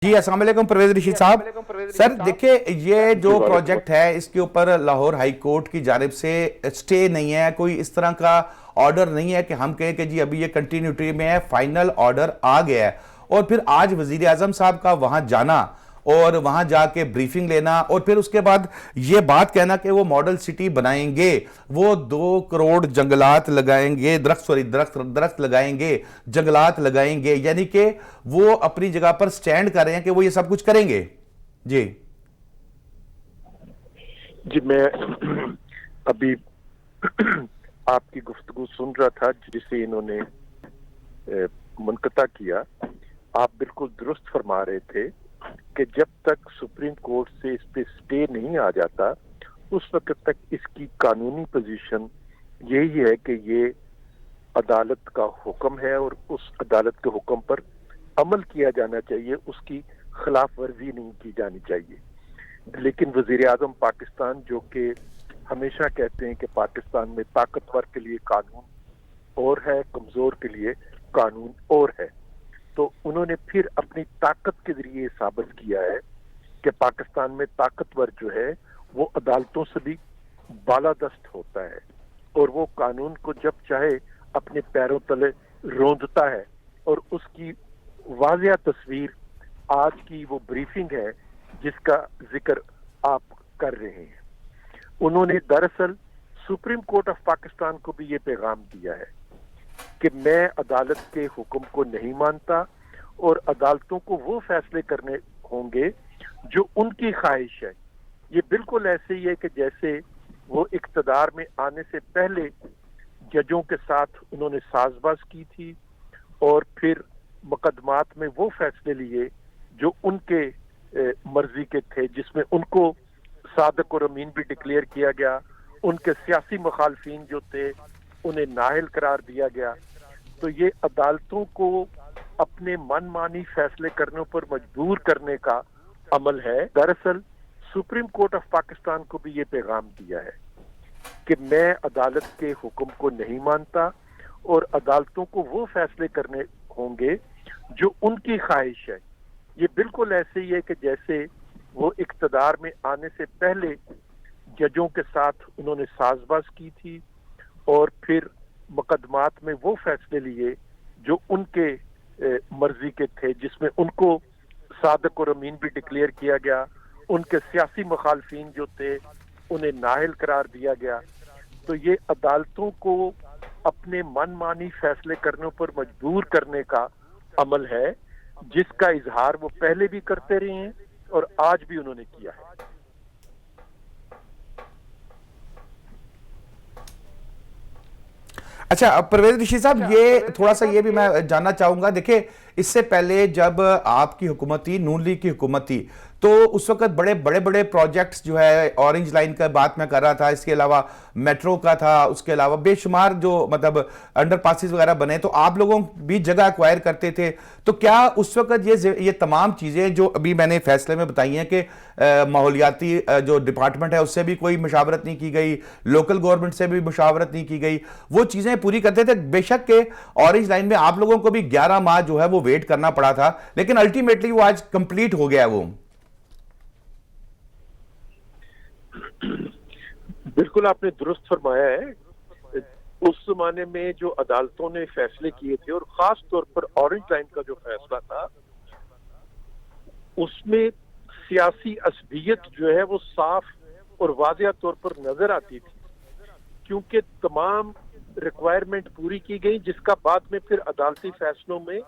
جی السلام علیکم پرویز رشید صاحب. سر دیکھیں یہ جو پروجیکٹ ہے اس کے اوپر لاہور ہائی کورٹ کی جانب سے سٹے نہیں ہے, کوئی اس طرح کا آرڈر نہیں ہے کہ ہم کہیں کہ جی ابھی یہ کنٹینیوٹی میں ہے, فائنل آرڈر آ گیا ہے. اور پھر آج وزیر اعظم صاحب کا وہاں جانا اور وہاں جا کے بریفنگ لینا اور پھر اس کے بعد یہ بات کہنا کہ وہ ماڈل سٹی بنائیں گے, وہ 2 کروڑ جنگلات لگائیں گے, درخت لگائیں گے, جنگلات لگائیں گے, یعنی کہ وہ اپنی جگہ پر سٹینڈ کر رہے ہیں کہ وہ یہ سب کچھ کریں گے. جی جی میں ابھی آپ کی گفتگو سن رہا تھا جسے انہوں نے منقطع کیا. آپ بالکل درست فرما رہے تھے کہ جب تک سپریم کورٹ سے اس پہ سٹے نہیں آ جاتا اس وقت تک اس کی قانونی پوزیشن یہی ہے کہ یہ عدالت کا حکم ہے اور اس عدالت کے حکم پر عمل کیا جانا چاہیے, اس کی خلاف ورزی نہیں کی جانی چاہیے. لیکن وزیر اعظم پاکستان جو کہ ہمیشہ کہتے ہیں کہ پاکستان میں طاقتور کے لیے قانون اور ہے, کمزور کے لیے قانون اور ہے, تو انہوں نے پھر اپنی طاقت کے ذریعے ثابت کیا ہے کہ پاکستان میں طاقتور جو ہے وہ عدالتوں سے بھی بالادست ہوتا ہے اور وہ قانون کو جب چاہے اپنے پیروں تلے روندتا ہے. اور اس کی واضح تصویر آج کی وہ بریفنگ ہے جس کا ذکر آپ کر رہے ہیں. انہوں نے دراصل سپریم کورٹ آف پاکستان کو بھی یہ پیغام دیا ہے کہ میں عدالت کے حکم کو نہیں مانتا اور عدالتوں کو وہ فیصلے کرنے ہوں گے جو ان کی خواہش ہے. یہ بالکل ایسے ہی ہے کہ جیسے وہ اقتدار میں آنے سے پہلے ججوں کے ساتھ انہوں نے ساز باز کی تھی اور پھر مقدمات میں وہ فیصلے لیے جو ان کے مرضی کے تھے, جس میں ان کو صادق اور امین بھی ڈکلیئر کیا گیا, ان کے سیاسی مخالفین جو تھے انہیں نااہل قرار دیا گیا. تو یہ عدالتوں کو اپنے من مانی فیصلے کرنے پر مجبور کرنے کا عمل ہے. دراصل سپریم کورٹ آف پاکستان کو بھی یہ پیغام دیا ہے کہ میں عدالت کے حکم کو نہیں مانتا اور عدالتوں کو وہ فیصلے کرنے ہوں گے جو ان کی خواہش ہے. یہ بالکل ایسے ہی ہے کہ جیسے وہ اقتدار میں آنے سے پہلے ججوں کے ساتھ انہوں نے ساز باز کی تھی اور پھر مقدمات میں وہ فیصلے لیے جو ان کے مرضی کے تھے, جس میں ان کو صادق اور امین بھی ڈکلیئر کیا گیا, ان کے سیاسی مخالفین جو تھے انہیں نااہل قرار دیا گیا. تو یہ عدالتوں کو اپنے من مانی فیصلے کرنے پر مجبور کرنے کا عمل ہے جس کا اظہار وہ پہلے بھی کرتے رہے ہیں اور آج بھی انہوں نے کیا ہے. اچھا پرویز رشید صاحب, یہ تھوڑا سا یہ بھی میں جاننا چاہوں گا. دیکھیں اس سے پہلے جب آپ کی حکومت تھی, نون لیگ کی حکومت تھی, تو اس وقت بڑے پروجیکٹس جو ہے اورنج لائن کا بات میں کر رہا تھا, اس کے علاوہ میٹرو کا تھا, اس کے علاوہ بے شمار جو مطلب انڈر پاسز وغیرہ بنے, تو آپ لوگوں بھی جگہ ایکوائر کرتے تھے. تو کیا اس وقت یہ تمام چیزیں جو ابھی میں نے فیصلے میں بتائی ہیں کہ ماحولیاتی جو ڈپارٹمنٹ ہے اس سے بھی کوئی مشاورت نہیں کی گئی, لوکل گورنمنٹ سے بھی مشاورت نہیں کی گئی, وہ چیزیں پوری کرتے تھے؟ بے شک کہ اورنج لائن میں آپ لوگوں کو بھی 11 ماہ جو ہے وہ ویٹ کرنا پڑا تھا, لیکن الٹیمیٹلی وہ آج کمپلیٹ ہو گیا. وہ بالکل آپ نے درست فرمایا ہے. اس زمانے میں جو عدالتوں نے فیصلے کیے تھے اور خاص طور پر اورنج لائن کا جو فیصلہ تھا اس میں سیاسی عصبیت جو ہے وہ صاف اور واضح طور پر نظر آتی تھی, کیونکہ تمام ریکوائرمنٹ پوری کی گئی جس کا بعد میں پھر عدالتی فیصلوں میں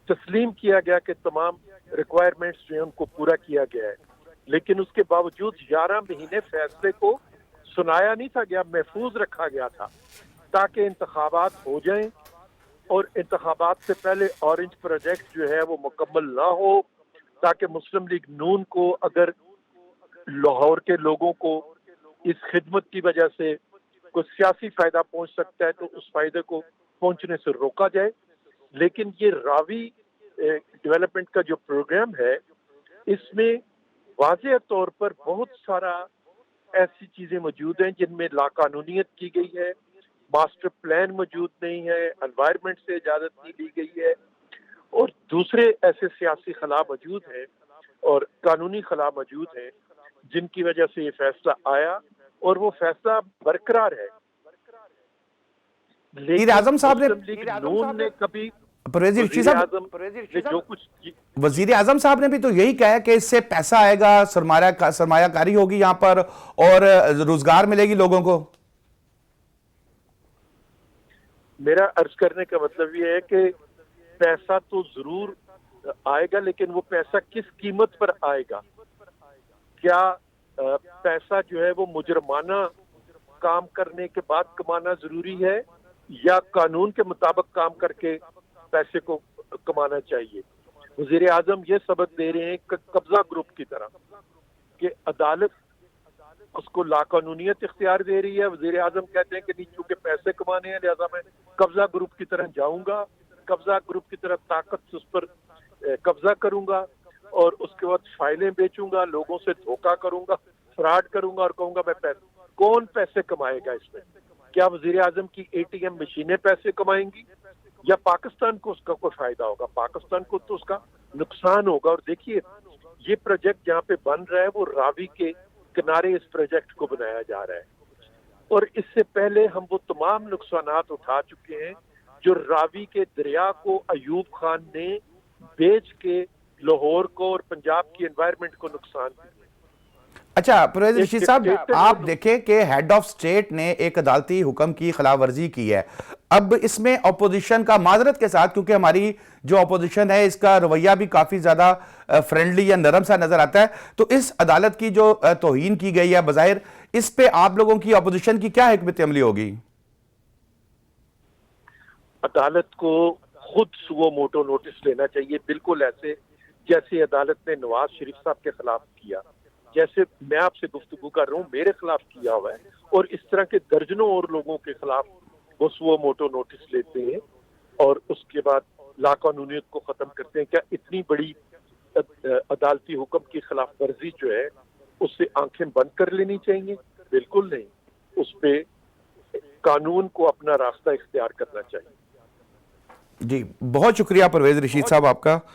تسلیم کیا گیا کہ تمام ریکوائرمنٹس جو ہیں ان کو پورا کیا گیا ہے. لیکن اس کے باوجود 11 مہینے فیصلے کو سنایا نہیں تھا گیا, محفوظ رکھا گیا تھا تاکہ انتخابات ہو جائیں اور انتخابات سے پہلے اورنج پروجیکٹ جو ہے وہ مکمل نہ ہو, تاکہ مسلم لیگ نون کو اگر لاہور کے لوگوں کو اس خدمت کی وجہ سے کوئی سیاسی فائدہ پہنچ سکتا ہے تو اس فائدے کو پہنچنے سے روکا جائے. لیکن یہ راوی ڈیولپمنٹ کا جو پروگرام ہے اس میں واضح طور پر بہت سارا ایسی چیزیں موجود ہیں جن میں لاقانونیت کی گئی ہے, ماسٹر پلان موجود نہیں ہے, انوائرمنٹ سے اجازت نہیں لی گئی ہے اور دوسرے ایسے سیاسی خلا موجود ہیں اور قانونی خلا موجود ہیں جن کی وجہ سے یہ فیصلہ آیا اور وہ فیصلہ برقرار ہے. وزیر اعظم صاحب نے مسلم لیگ نون نے کبھی پرویز رشید وزیر صاحب اعظم نے جو کچھ وزیر اعظم صاحب نے بھی تو یہی کہا کہ اس سے پیسہ آئے گا, سرمایہ کاری ہوگی یہاں پر اور روزگار ملے گی لوگوں کو. میرا عرض کرنے کا مطلب یہ ہے کہ پیسہ تو ضرور آئے گا, لیکن وہ پیسہ کس قیمت پر آئے گا؟ کیا پیسہ جو ہے وہ مجرمانہ کام کرنے کے بعد کمانا ضروری ہے یا قانون کے مطابق کام کر کے پیسے کو کمانا چاہیے؟ وزیر اعظم یہ سبق دے رہے ہیں قبضہ گروپ کی طرح کہ عدالت اس کو لاقانونیت اختیار دے رہی ہے. وزیر اعظم کہتے ہیں کہ نہیں, چونکہ پیسے کمانے ہیں لہذا میں قبضہ گروپ کی طرح جاؤں گا, قبضہ گروپ کی طرح طاقت سے اس پر قبضہ کروں گا اور اس کے بعد فائلیں بیچوں گا, لوگوں سے دھوکہ کروں گا, فراڈ کروں گا اور کہوں گا میں پیسے. کون پیسے کمائے گا اس میں؟ کیا وزیر اعظم کی اے ٹی ایم مشینیں پیسے کمائیں گی یا پاکستان کو اس کا کوئی فائدہ ہوگا؟ پاکستان کو تو اس کا نقصان ہوگا. اور دیکھیے یہ پروجیکٹ جہاں پہ بن رہا ہے وہ راوی کے کنارے اس پروجیکٹ کو بنایا جا رہا ہے اور اس سے پہلے ہم وہ تمام نقصانات اٹھا چکے ہیں جو راوی کے دریا کو ایوب خان نے بیچ کے لاہور کو اور پنجاب کی انوائرمنٹ کو نقصان دیا. اچھا پرویز رشید صاحب, آپ دیکھیں کہ ہیڈ آف سٹیٹ نے ایک عدالتی حکم کی خلاف ورزی کی ہے. اب اس میں اپوزیشن کا, معذرت کے ساتھ کیونکہ ہماری جو اپوزیشن ہے اس کا رویہ بھی کافی زیادہ فرینڈلی یا نرم سا نظر آتا ہے, تو اس عدالت کی جو توہین کی گئی ہے بظاہر, اس پہ آپ لوگوں کی اپوزیشن کی کیا حکمت عملی ہوگی؟ عدالت کو خود سو موٹو نوٹس لینا چاہیے, بالکل ایسے جیسے عدالت نے نواز شریف صاحب کے خلاف کیا, جیسے میں آپ سے گفتگو کر رہا ہوں میرے خلاف کیا ہوا ہے, اور اس طرح کے درجنوں اور لوگوں کے خلاف وہ سو موٹو نوٹس لیتے ہیں اور اس کے بعد لاقانونیت کو ختم کرتے ہیں. کیا اتنی بڑی عدالتی حکم کی خلاف ورزی جو ہے اس سے آنکھیں بند کر لینی چاہیے؟ بالکل نہیں, اس پہ قانون کو اپنا راستہ اختیار کرنا چاہیے. جی بہت شکریہ پرویز رشید صاحب آپ کا.